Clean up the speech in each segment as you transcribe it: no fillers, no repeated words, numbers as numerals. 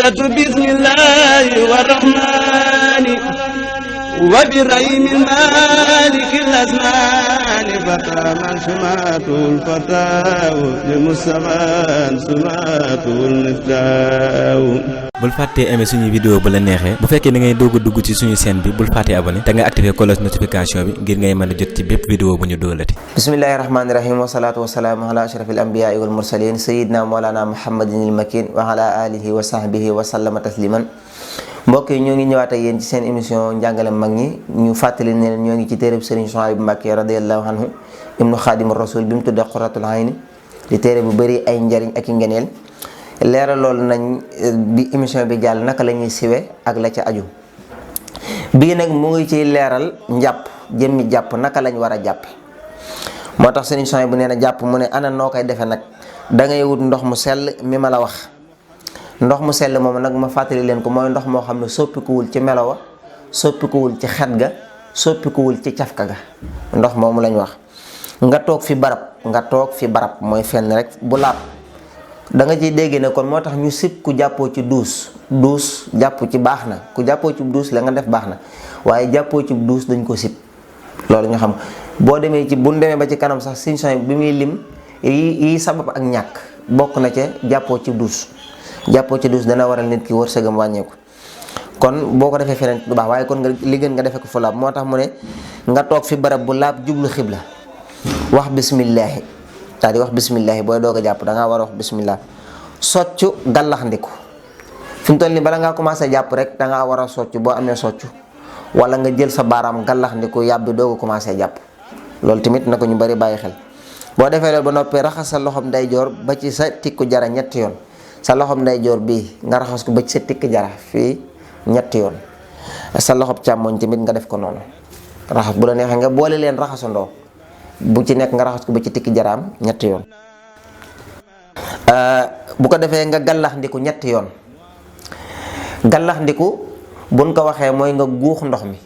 بدأت بسم الله والرحمن وبرحيم المالك الأزمان فتى من سماته الفتاة لمصطفى سماته المفتاح. bul fàttee aimer suñu vidéo bu la neexee bu fekkee da ngay doog a dugg ci suñu chaîne bi bul fàttee abonné te nga activer cloche notification bi ngir ngay mën a jot ci bépp vidéo bu ñu doolati. bismillahi rahmaani rahim wasalaatu wasalaamu ala ashrafil anbiyaai wal mursalin sayidna mawlana muhammadin il makin wa ala alihi wa sahbihi wa sallama tasliman. mbokk yi ñoo ngi ñëwaat ak yéen ci seen émission njàngale mag ñi ñu fàttali ne ñoo ngi ci téereb Serigne Souhaïbou Mbacké radiyallahu anhu ibnu xaadimu rasul bi mu tudde Qurratul Ayni di téere bu bëri ay njariñ ak i ngeneel leeral loolu nañ bi émission bi jàll naka la ñuy siwe ak la ca aju bii nag mu ngi ciy leeral njàpp jëmmi jàpp naka lañ war a jàppe moo tax Serigne Souhaïbou nee na jàpp mu ne ana noo koy defee nag da ngay wut ndox mu sell mi ma la wax ndox mu sell moom nag ma fàttali leen ko mooy ndox moo xam ne soppikuwul ci melo wa soppikuwul ci xet ga soppikuwul ci cafka ga ndox moomu lañ wax nga toog fi barab mooy fenn rek bu laab da nga ciy dégg ne kon moo tax ñu sib ku jàppoo ci duus jàpp ci baax na ku jàppoo ci duus la nga def baax na waaye jàppoo ci duus dañ ko sib loolu ñu xam boo demee ci bu demee ba ci kanam sax Sëriñ Souhaïbou bi muy lim yi sabab ak ñàkk bokk na ca jàppoo ci duus dana waral nit ki wërsëgam wàññeeku kon boo ko defee feneen du baax waaye kon nga li gën nga defee ko fu laab moo tax mu ne nga toog fi barab bu laab jublu xibla wax bismillahi daal di wax bismillahi booy doog a jàpp da ngaa war a wax bismillah soccu gallax ndiku fi mu toll nii bala ngaa commencé jàpp rek da ngaa war a soccu boo amee soccu wala nga jël sa baaraam gallax ndiku yàbbi doog a commencé jàpp loolu tamit na ko ñu bari bàyyi xel boo defee loolu ba noppee raxas sa loxoom ndeyjoor ba ci sa tikku jara ñetti yoon sa loxoom ndeyjoor bii nga raxas ko ba ci sa tikk jara fii ñetti yoon sa loxoom càmmoñ tamit nga def ko noonu raxas bu la neexee nga boole leen raxasandoo bu ci nekk nga raxas ko ba ci tikk jaraam ñetti yoon bu ko defee nga gallax ndiku ñetti yoon gallax ndiku buñ ko waxee mooy nga guux ndox mi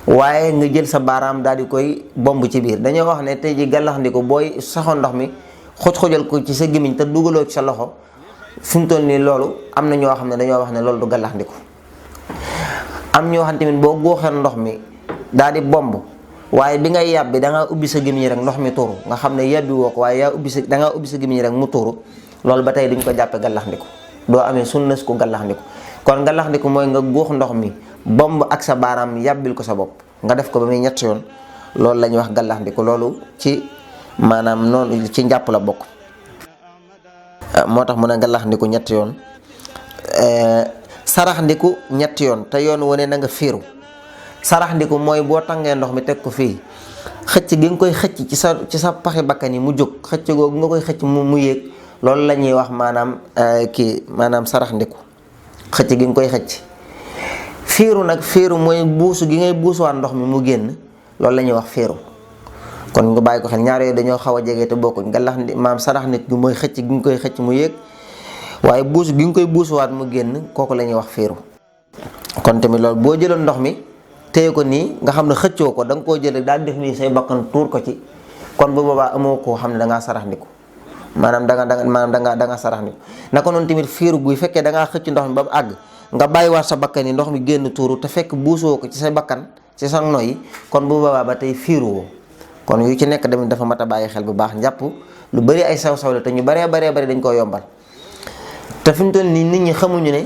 waaye nga jël sa baaraam daal di koy bomb ci biir dañoo wax ne tey ji gallax ndiku booy saxoon ndox mi xuj-xujal ko ci sa gémmiñ te dugaloo ci sa loxo fi mu toll nii loolu am na ñoo xam ne dañoo wax ne loolu du gallax ndiku am ñoo xam tamit boo góoxee ndox mi daal di bomb waaye bi ngay yàbbi da ngaa ubbi sa gémmiñ rek ndox mi tuuru nga xam ne yàbbi woo ko waaye da ngaa ubbi sa gémmiñ rek mu tuuru loolu ba tey duñ ko jàppe gallax ndiku doo amee sunnas ku gallax ndiku kon gallax ndiku mooy nga góox ndox mi bomb ak sa baaraam yàbbil ko sa bopp nga def ko ba muy ñetti yoon loolu la ñuy wax gallax ndiku loolu ci maanaam noonu ci njàpp la bokk moo tax mu ne gallax ndiku ñetti yoon sarax ndiku ñetti yoon te yoon wane na nga fiiru sarax ndiku mooy boo tàngee ndox mi teg ko fii xëcc gi nga koy xëcc ci sa paxi bakkan yi mu jóg xëcc googu nga koy xëcc mu yéeg loolu la ñuy wax maanaam sarax ndiku xëcc gi nga koy xëcc fiiru nag fiiru mooy buusu gi ngay buusuwaat ndox mi mu génn loolu la ñuy wax fiiru kon nga bàyyi ko xel ñaar yooyu dañoo xaw a jege te bokkuñ gallax ndi maam sarax nit gi mooy xëcc gi nga koy xëcc mu yéeg waaye buusu gi nga koy buusuwaat mu génn kooku la ñuy wax fiiru kon tamit loolu boo jëloon ndox mi téye ko nii nga xam ne xëccoo ko da nga koo jël daal def nii say bakkan tuur ko ci kon bu boobaa amoo koo xam ne da ngaa sarax ndiku maanaam da nga sarax ndiku naka noonu tamit fiiru guy fekkee da ngaa xëcc ndox mi ba mu àgg nga bàyyiwaat sa bakkan yi ndox mi génn tuuru te fekk buusoo ko ci say bakkan ci sa noy kon bu boobaa ba tey fiiru woo kon yu ci nekk tamit dafa mat a bàyyi xel bu baax njàpp lu bari ay saw-saw la te ñu baree dañ koo yombal te fi mu toll nii nit ñi xamuñu ne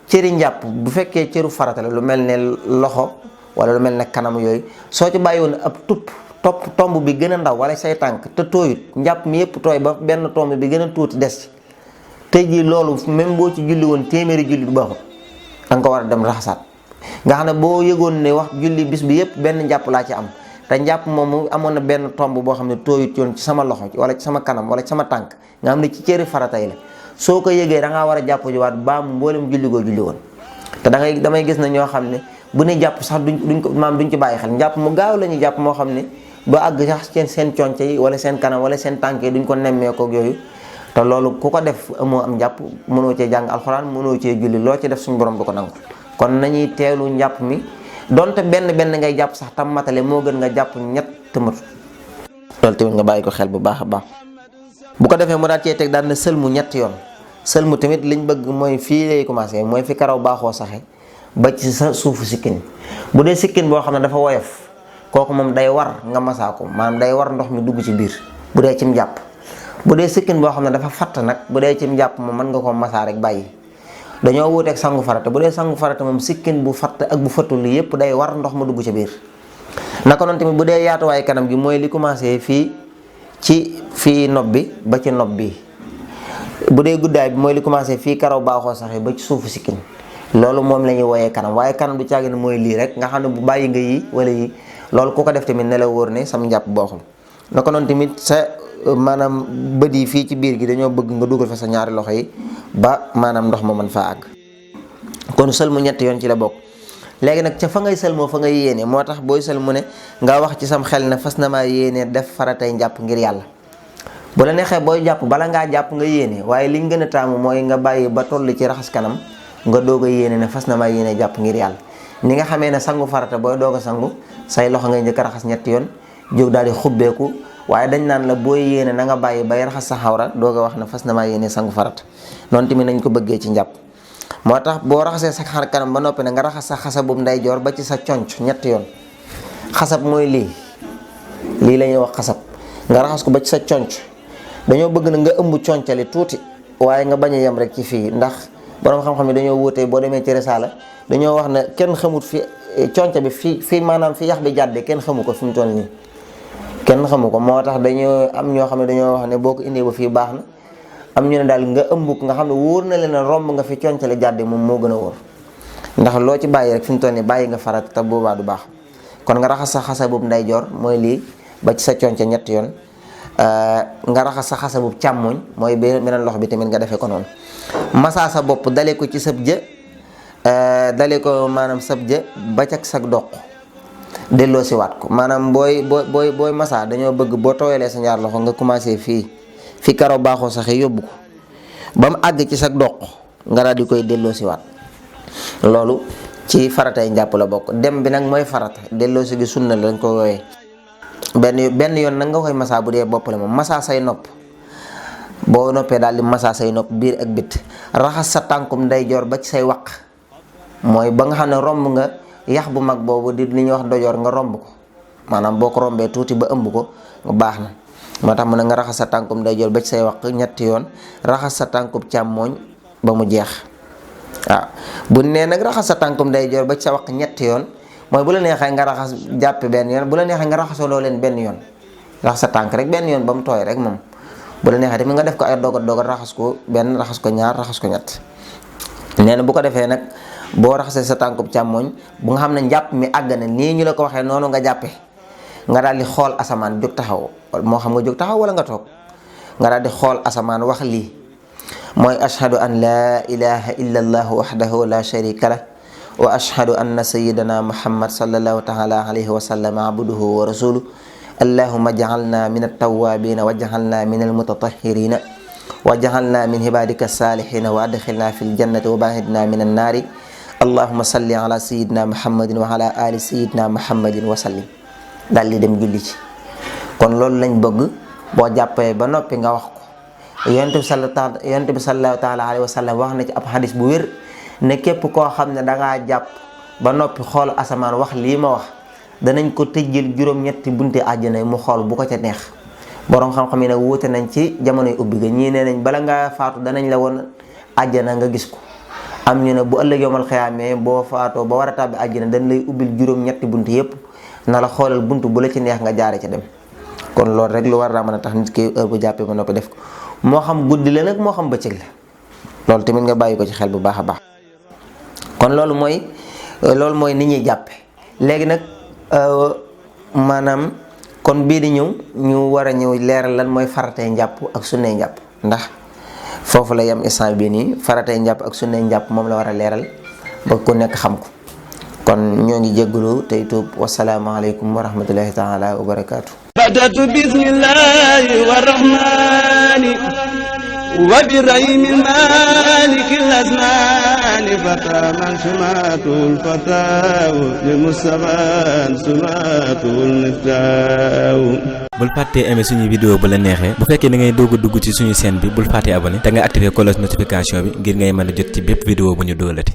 cëri njàpp bu fekkee cëru farata la lu mel ne loxo wala lu mel ne kanam yooyu soo ci bàyyi woon ab tomb bi gën a ndaw wala say tànk te tooyut njàpp mi yëpp tooy ba benn tomb bi gën a tuuti des ci tey jii loolu même boo ci julli woon téeméeri julli du baaxut da nga ko war a dem raxasaat nga xam ne boo yëgoon ne wax julli bis bi yëpp benn njàpp laa ci am te njàpp moomu amoon na benn tomb boo xam ne tooyut yoon ci sama loxo wala ci sama kanam wala ci sama tànk nga xam ne ci cëri farata yi la soo ko yëgee da ngaa war a jàpp jiwaat baa mu mboolem julli goo julli woon te damay gis na ñoo xam ne bu ne jàpp sax duñ ci bàyyi xel njàpp mu gaaw la ñuy jàpp moo xam ne ba àgg sax seen conce yi wala seen kanam wala seen tànk yi duñ ko nemmee koog yooyu te loolu ku ko def amoo am njàpp mënoo cee jàng alxuraan mënoo cee julli loo ci def suñu borom du ko nangu kon nañuy teelu njàpp mi donte benn ngay jàpp sax tam matale moo gën nga jàpp ñett matut loolu tamit nga bàyyi ko xel bu baax a baax bu ko defee mu daal cee teg daal na sëlmu ñetti yoon sëlmu tamit liñ bëgg mooy fii lay commencé mooy fi karaw baaxoo saxe ba ci sa suufu sikkin. bu dee sikkin boo xam ne dafa woyof kooku moom day war nga masaa ko maanaam day war ndox mi dugg ci biir bu dee cim jàpp. bu dee sikkin boo xam ne dafa fatt nag bu dee cim jàpp moom mën nga ko masaa rek bàyyi. dañoo wuuteeg sangu farata bu dee sangu farata moom sikkin bu fatt ak bu fattul yépp day war ndox ma dugg ci biir. naka noonu tamit bu dee yaatuwaay kanam gi mooy li commencé fii nopp bi ba ci nopp bi. bu dee guddaay bi mooy li commencé fii karaw baaxoo saxee ba ci suufu sikkin loolu moom la ñuy wooyee kanam waaye kanam du caagi ne mooy lii rek nga xam ne bu bàyyi nga yi wala yi loolu ku ko def tamit ne la wóor ne sam njàpp baaxul. naka noonu tamit sa maanaam bët yi fii ci biir gi dañoo bëgg nga dugal fa sa ñaari loxo yi ba maanaam ndox ma mën faa àgg. kon sëlmu ñetti yoon ci la bokk. léegi nag ca fa ngay sëlmoo fa ngay yéene moo tax booy sëlmu ne nga wax ci sam xel ne fas na maa yéene def faratay njàpp ngir yàlla. bu la neexee booy jàpp bala ngaa jàpp nga yéene waaye liñ gën a taamu mooy nga bàyyi ba toll ci raxas kanam nga doog a yéene ne fas na maa yéene jàpp ngir yàlla. ni nga xamee ne sangu farata booy doog a sangu say loxo ngay njëkk a raxas ñetti yoon jóg daal di xubbeeku waaye dañ naan la booy yéene na nga bàyyi bay raxas sa xawra doog a wax ne fas na maa yéene sangu farata noonu tamit nañ ko bëggee ci njàpp. moo tax boo raxasee sa xar kanam ba noppi ne nga raxas sa xasabum ndeyjoor ba ci sa conc ñetti yoon. xasab mooy lii la ñuy wax xasab nga raxas ko ba ci sa conc dañoo bëgg na nga ëmb concali tuuti waaye nga bañ a yem rek ci fii ndax borom xam-xam yi dañoo wóotee boo demee ci risaala dañoo wax ne kenn xamut fi conca bi fii maanaam fi yax bi jàdde kenn xamu ko fi mu toll nii kenn xamu ko moo tax dañoo am ñoo xam ne dañoo wax ne boo ko indee ba fii baax na am ñu ne daal nga ëmb nga xam ne wóor na leen ne romb nga fi concali jàdde moom moo gën a wóor ndax loo ci bàyyi rek fi mu toll nii bàyyi nga farat te boobaa du baax kon nga raxas sa xasa boobu ndeyjoor mooy lii ba ci sa conca ñetti yoon nga raxas sa xasa boobu càmmoñ mooy beneen loxo bi tamit nga defee ko noonu. masaa sa bopp dale ko ci sab jë dale ko maanaam sab jë ba cag sag doq delloo si waat ko maanaam booy masaa dañoo bëgg boo tooyalee sa ñaar loxo nga commencé fii karaw baaxoo saxee yóbbu ko ba mu àgg ci sag doq nga daal di koy delloo si waat loolu ci faratay njàpp la bokk. dem bi nag mooy farata delloo si gi sunna la dañ ko wooyee benn yoon nag nga koy masaa bu dee bopp la moom masaa say nopp boo noppee daal di masaa say nopp biir ak bit raxas sa tànkum ndeyjoor ba ci say waq mooy ba nga xam ne romb nga yax bu mag boobu di li ñuy wax dojoor nga romb ko maanaam boo ko rombee tuuti ba ëmb ko baax na moo tax mu ne nga raxas sa tànkum ndeyjoor ba ci say waq ñetti yoon raxas sa tànkum càmmooñ ba mu jeex waaw bu nee nag raxas sa tànkum ndeyjoor ba ci sa waq ñetti yoon mooy bu la neexee nga raxas jàppe benn yoon bu la neexee nga raxasoo leen benn yoon raxas sa tànk rek benn yoon ba mu tooy rek moom bu la neexee tamit nga def ko ay dogat raxas ko benn raxas ko ñaar raxas ko ñett. nee na bu ko defee nag boo raxasee sa tànkub càmmoñ bu nga xam ne njàpp mi àgg na nii ñu la ko waxee noonu nga jàppe nga daal di xool asamaan jóg taxaw moo xam nga jóg taxaw wala nga toog nga daal di xool asamaan wax lii mooy ashhadu an laa ilaha illa allah wahdahu la sharika lah wa ashhadu anna sayyidana muhammad sallallahu taala alayhi wa sallam abduhu wa rasuluhu allahumma ja'alna min at-tawwabina wa ja'alna min al-mutatahhirina wa ja'alna min ibadika as-salihina wa adkhilna fil jannati wa ba'idna min an-nari allahumma salli ala sayyidina muhammadin wa ala ali sayyidina muhammadin wa sallim daal di dem julli ci. kon loolu lañ bëgg boo jàppee ba noppi nga wax ko yonent bi sallallahu taala alayhi wa sallam wax na ci ab hadis bu wér ne képp koo xam ne dangaa jàpp ba noppi xool asamaan wax lii ma wax danañ ko tëjjil juróom-ñetti bunte àjjana mu xool bu ko ca neex. borom xam-xam yi nag wuute nañ ci jamonoy ubbi ga ñii nee nañ bala ngaa faatu danañ la woon àjjana nga gis ko am ñu ne bu ëllëg yomal xiyaamee boo faatoo ba war a tàbbi àjjana dañ lay ubbil juróom-ñetti bunte yépp na la xoolal buntu bu la ci neex nga jaare ca dem. kon loolu rek lu war naa mën a tax nit ki heure bu jàppee ba noppi def ko moo xam guddi la nag moo xam bëccëg la loolu tamit nga bàyyi ko ci xel bu baax a baax. kon loolu mooy ni ñuy jàppe léegi nag maanaam kon bii di ñëw ñu war a ñëw leeral lan mooy faratay njàpp ak sunnay njàpp ndax foofu la yam instant bii nii faratay njàpp ak sunnay njàpp moom la war a leeral ba ku nekk xam ko kon ñoo ngi jégalu tey tuub wasalaamaaleykum wa rahmatullahi taala wa barakaatu. بدأت بسم الله والرحمن وبرحيم المالك الأزمان الفتى من سمات الفتاة للمصطفى سمات المفتاح. bul fàttee aimer suñu vidéo bu la neexee bu fekkee da ngay doog a dugg ci suñu chaîne bi bul fàttee abonné te nga activer cloche notification bi ngir ngay mën a jot ci bépp vidéo bu ñu doolati.